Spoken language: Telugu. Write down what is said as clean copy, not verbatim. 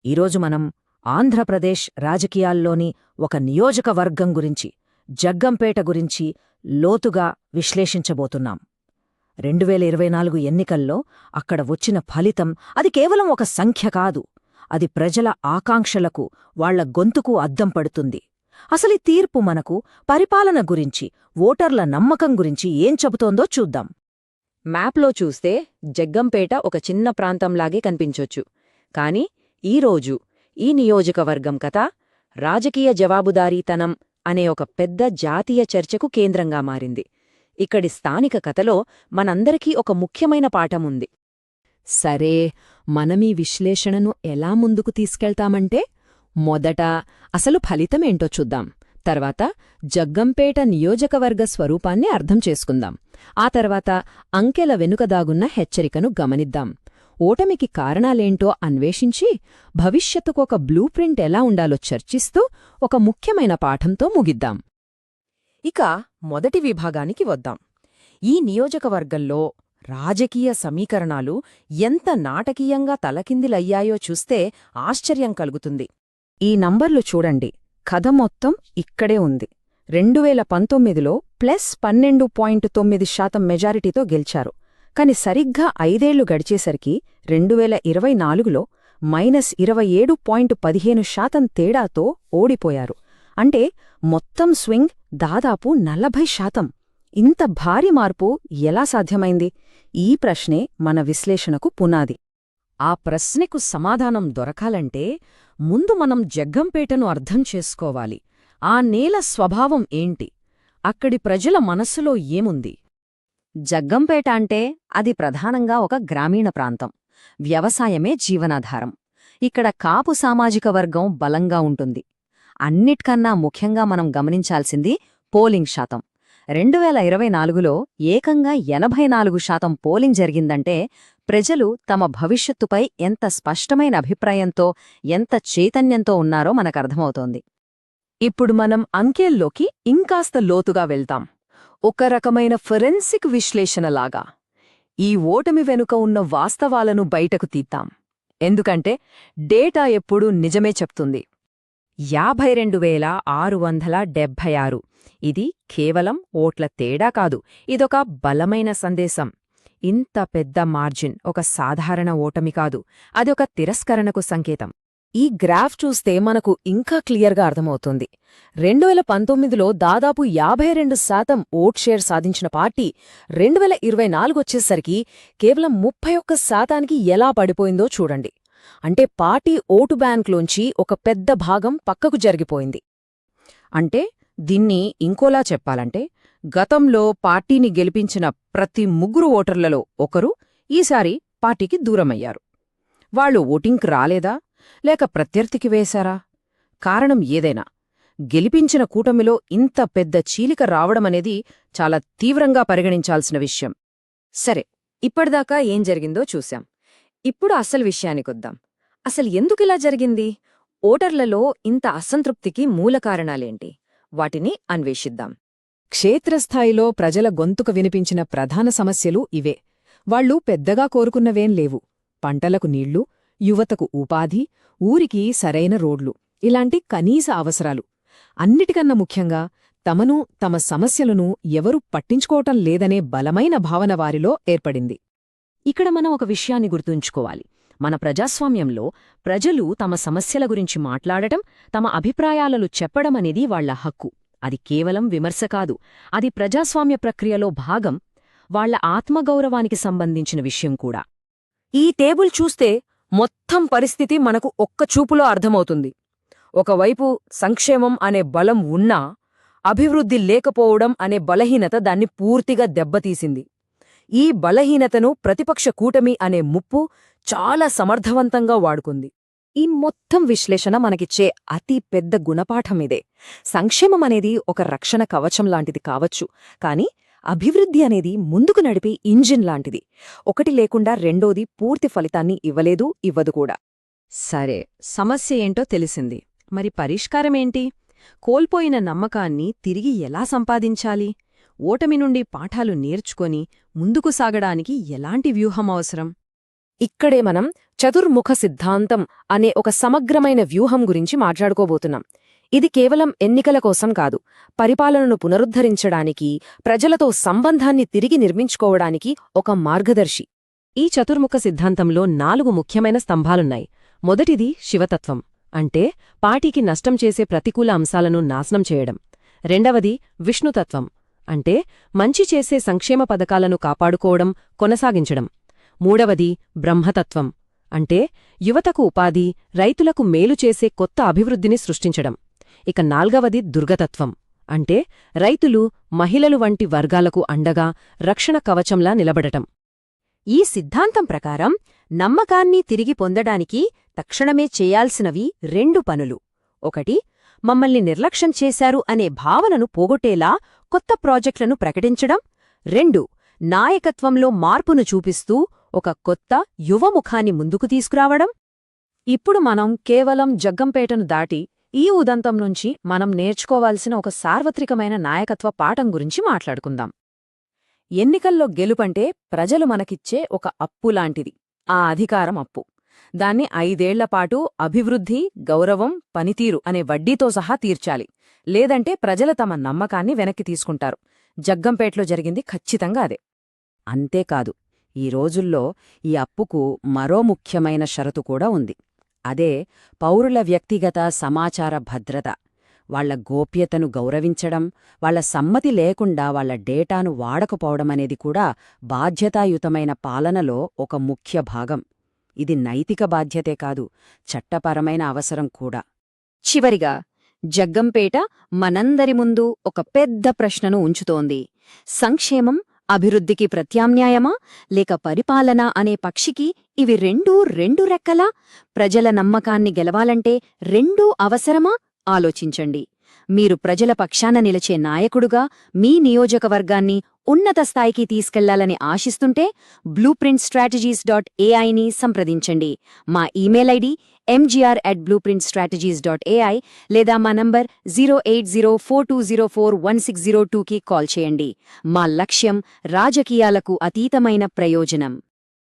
ఈరోజు మనం ఆంధ్రప్రదేశ్ రాజకీయాల్లోని ఒక నియోజకవర్గం గురించి, జగ్గంపేట గురించి లోతుగా విశ్లేషించబోతున్నాం. 2024 ఎన్నికల్లో అక్కడ వచ్చిన ఫలితం అది కేవలం ఒక సంఖ్య కాదు. అది ప్రజల ఆకాంక్షలకు, వాళ్ల గొంతుకు అద్దం పడుతుంది. అసలీ తీర్పు మనకు పరిపాలన గురించి, ఓటర్ల నమ్మకం గురించి ఏం చెబుతోందో చూద్దాం. మ్యాప్లో చూస్తే జగ్గంపేట ఒక చిన్న ప్రాంతంలాగే కనిపించొచ్చు. కాని ఈరోజు ఈ నియోజకవర్గం కథ రాజకీయ జవాబుదారీతనం అనే ఒక పెద్ద జాతీయ చర్చకు కేంద్రంగా మారింది. ఇక్కడి స్థానిక కథలో మనందరికీ ఒక ముఖ్యమైన పాఠముంది. సరే, మనమీ విశ్లేషణను ఎలా ముందుకు తీసుకెళ్తామంటే, మొదట అసలు ఫలితమేంటో చూద్దాం. తర్వాత జగ్గంపేట నియోజకవర్గ స్వరూపాన్ని అర్థం చేసుకుందాం. ఆ తర్వాత అంకెల వెనుక దాగున్న హెచ్చరికను గమనిద్దాం. ఓటమికి కారణాలేంటో అన్వేషించి భవిష్యత్తుకొక బ్లూ ప్రింట్ ఎలా ఉండాలో చర్చిస్తూ ఒక ముఖ్యమైన పాఠంతో ముగిద్దాం. ఇక మొదటి విభాగానికి వద్దాం. ఈ నియోజకవర్గంలో రాజకీయ సమీకరణాలు ఎంత నాటకీయంగా తలకిందిలయ్యాయో చూస్తే ఆశ్చర్యం కలుగుతుంది. ఈ నంబర్లు చూడండి. కథ మొత్తం ఇక్కడే ఉంది. 2019లో +12.9% మెజారిటీతో గెలిచారు. కాని సరిగ్గా 5 ఏళ్లు గడిచేసరికి 2024లో -27.15% తేడాతో ఓడిపోయారు. అంటే మొత్తం స్వింగ్ దాదాపు 40%. ఇంత భారీ మార్పు ఎలా సాధ్యమైంది? ఈ ప్రశ్నే మన విశ్లేషణకు పునాది. ఆ ప్రశ్నకు సమాధానం దొరకాలంటే ముందు మనం జగ్గంపేటను అర్థం చేసుకోవాలి. ఆ నేల స్వభావం ఏంటి? అక్కడి ప్రజల మనస్సులో ఏముంది? జగ్గంపేట అంటే అది ప్రధానంగా ఒక గ్రామీణ ప్రాంతం. వ్యవసాయమే జీవనాధారం. ఇక్కడ కాపు సామాజిక వర్గం బలంగా ఉంటుంది. అన్నిటికన్నా ముఖ్యంగా మనం గమనించాల్సింది పోలింగ్ శాతం. 2024లో ఏకంగా 84% పోలింగ్ జరిగిందంటే ప్రజలు తమ భవిష్యత్తుపై ఎంత స్పష్టమైన అభిప్రాయంతో, ఎంత చైతన్యంతో ఉన్నారో మనకర్థమవుతోంది. ఇప్పుడు మనం అంకెల్లోకి ఇంకాస్త లోతుగా వెళ్తాం. ఒక రకమైన ఫొరెన్సిక్ విశ్లేషణలాగా ఈ ఓటమి వెనుక ఉన్న వాస్తవాలను బయటకు తీద్దాం. ఎందుకంటే డేటా ఎప్పుడూ నిజమే చెప్తుంది. 52,676. ఇది కేవలం ఓట్ల తేడా కాదు, ఇదొక బలమైన సందేశం. ఇంత పెద్ద మార్జిన్ ఒక సాధారణ ఓటమి కాదు, అదొక తిరస్కరణకు సంకేతం. ఈ గ్రాఫ్ చూస్తే మనకు ఇంకా క్లియర్గా అర్థమవుతుంది. 2019లో దాదాపు 52% ఓట్ షేర్ సాధించిన పార్టీ 2024 వచ్చేసరికి కేవలం 31%కి ఎలా పడిపోయిందో చూడండి. అంటే పార్టీ ఓటు బ్యాంక్లోంచి ఒక పెద్ద భాగం పక్కకు జరిగిపోయింది. అంటే దీన్ని ఇంకోలా చెప్పాలంటే, గతంలో పార్టీని గెలిపించిన ప్రతి 3 ఓటర్లలో ఒకరు ఈసారి పార్టీకి దూరమయ్యారు. వాళ్ళు ఓటింగ్కి రాలేదా, లేక ప్రత్యర్థికి వేశారా? కారణం ఏదైనా, గెలిపించిన కూటమిలో ఇంత పెద్ద చీలిక రావడమనేది చాలా తీవ్రంగా పరిగణించాల్సిన విషయం. సరే, ఇప్పటిదాకా ఏం జరిగిందో చూశాం. ఇప్పుడు అసలు విషయానికొద్దాం. అసలు ఎందుకిలా జరిగింది? ఓటర్లలో ఇంత అసంతృప్తికి మూల కారణాలేంటి? వాటిని అన్వేషిద్దాం. క్షేత్రస్థాయిలో ప్రజల గొంతుకు వినిపించిన ప్రధాన సమస్యలు ఇవే. వాళ్లు పెద్దగా కోరుకున్నవేం లేవు. పంటలకు నీళ్లు, యువతకు ఉపాధి, ఊరికి సరైన రోడ్లు, ఇలాంటి కనీస అవసరాలు. అన్నిటికన్నా ముఖ్యంగా తమను, తమ సమస్యలను ఎవరూ పట్టించుకోవటం లేదనే బలమైన భావన వారిలో ఏర్పడింది. ఇక్కడ మనం ఒక విషయాన్ని గుర్తుంచుకోవాలి. మన ప్రజాస్వామ్యంలో ప్రజలు తమ సమస్యల గురించి మాట్లాడటం, తమ అభిప్రాయాలను చెప్పడమనేది వాళ్ల హక్కు. అది కేవలం విమర్శ కాదు, అది ప్రజాస్వామ్య ప్రక్రియలో భాగం, వాళ్ల ఆత్మగౌరవానికి సంబంధించిన విషయం కూడా. ఈ టేబుల్ చూస్తే మొత్తం పరిస్థితి మనకు ఒక్క చూపులో అర్థమవుతుంది. ఒకవైపు సంక్షేమం అనే బలం ఉన్నా, అభివృద్ధి లేకపోవడం అనే బలహీనత దాన్ని పూర్తిగా దెబ్బతీసింది. ఈ బలహీనతను ప్రతిపక్ష కూటమి అనే ముప్పు చాలా సమర్థవంతంగా వాడుకుంది. ఈ మొత్తం విశ్లేషణ మనకిచ్చే అతి పెద్ద గుణపాఠమిదే. సంక్షేమం అనేది ఒక రక్షణ కవచం లాంటిది కావచ్చు, కాని అభివృద్ధి అనేది ముందుకు నడిపే ఇంజిన్ లాంటిది. ఒకటి లేకుండా రెండోది పూర్తి ఫలితాన్ని ఇవ్వలేదు, ఇవ్వదు కూడా. సరే, సమస్య ఏంటో తెలిసింది. మరి పరిష్కారమేంటి? కోల్పోయిన నమ్మకాన్ని తిరిగి ఎలా సంపాదించాలి? ఓటమి నుండి పాఠాలు నేర్చుకొని ముందుకు సాగడానికి ఎలాంటి వ్యూహం అవసరం? ఇక్కడే మనం చతుర్ముఖ సిద్ధాంతం అనే ఒక సమగ్రమైన వ్యూహం గురించి మాట్లాడుకోబోతున్నాం. ఇది కేవలం ఎన్నికల కోసం కాదు, పరిపాలనను పునరుద్ధరించడానికి, ప్రజలతో సంబంధాన్ని తిరిగి నిర్మించుకోవడానికి ఒక మార్గదర్శి. ఈ చతుర్ముఖ సిద్ధాంతంలో 4 ముఖ్యమైన స్తంభాలున్నాయి. మొదటిది శివతత్వం, అంటే పార్టీకి నష్టం చేసే ప్రతికూల అంశాలను నాశనం చేయడం. రెండవది విష్ణుతత్వం, అంటే మంచి చేసే సంక్షేమ పథకాలను కాపాడుకోవడం, కొనసాగించడం. మూడవది బ్రహ్మతత్వం, అంటే యువతకు ఉపాధి, రైతులకు మేలు చేసే కొత్త అభివృద్ధిని సృష్టించడం. ఇక నాల్గవది దుర్గతత్వం, అంటే రైతులు, మహిళలు వంటి వర్గాలకు అండగా రక్షణ కవచంలా నిలబడటం. ఈ సిద్ధాంతం ప్రకారం నమ్మకాన్ని తిరిగి పొందడానికి తక్షణమే చేయాల్సినవి 2 పనులు. ఒకటి, మమ్మల్ని నిర్లక్ష్యం చేశారు అనే భావనను పోగొట్టేలా కొత్త ప్రాజెక్టులను ప్రకటించడం. 2, నాయకత్వంలో మార్పును చూపిస్తూ ఒక కొత్త యువముఖాన్ని ముందుకు తీసుకురావడం. ఇప్పుడు మనం కేవలం జగ్గంపేటను దాటి ఈ ఉదంతం నుంచి మనం నేర్చుకోవాల్సిన ఒక సార్వత్రికమైన నాయకత్వ పాఠం గురించి మాట్లాడుకుందాం. ఎన్నికల్లో గెలుపంటే ప్రజలు మనకిచ్చే ఒక అప్పులాంటిది. ఆ అధికారం అప్పు. దాన్ని 5 ఏళ్లపాటు అభివృద్ధి, గౌరవం, పనితీరు అనే వడ్డీతో సహా తీర్చాలి. లేదంటే ప్రజలు తమ నమ్మకాన్ని వెనక్కి తీసుకుంటారు. జగ్గంపేటలో జరిగింది ఖచ్చితంగా అదే. అంతేకాదు, ఈ రోజుల్లో ఈ అప్పుకు మరో ముఖ్యమైన షరతు కూడా ఉంది. అదే పౌరుల వ్యక్తిగత సమాచార భద్రత. వాళ్ల గోప్యతను గౌరవించడం, వాళ్ల సమ్మతి లేకుండా వాళ్ల డేటాను వాడకపోవడమనేది కూడా బాధ్యతాయుతమైన పాలనలో ఒక ముఖ్య భాగం. ఇది నైతిక బాధ్యతే కాదు, చట్టపరమైన అవసరం కూడా. చివరిగా, జగ్గంపేట మనందరి ముందు ఒక పెద్ద ప్రశ్నను ఉంచుతోంది. సంక్షేమం, అభివృద్ధికి ప్రత్యామ్నాయమా, లేక పరిపాలన అనే పక్షికి ఇవి రెండు రెక్కలా? ప్రజల నమ్మకాన్ని గెలవాలంటే రెండూ అవసరమా? ఆలోచించండి. మీరు ప్రజల పక్షాన నిలిచే నాయకుడుగా మీ నియోజకవర్గాన్ని ఉన్నత స్థాయికి తీసుకెళ్లాలని ఆశిస్తుంటే blueprintstrategies.ai ని సంప్రదించండి. మా ఇమెయిల్ ఐడి mgr@blueprintstrategies.ai లేదా మా నంబర్ 08042041602కి కాల్ చేయండి. మా లక్ష్యం రాజకీయాలకు అతీతమైన ప్రయోజనం.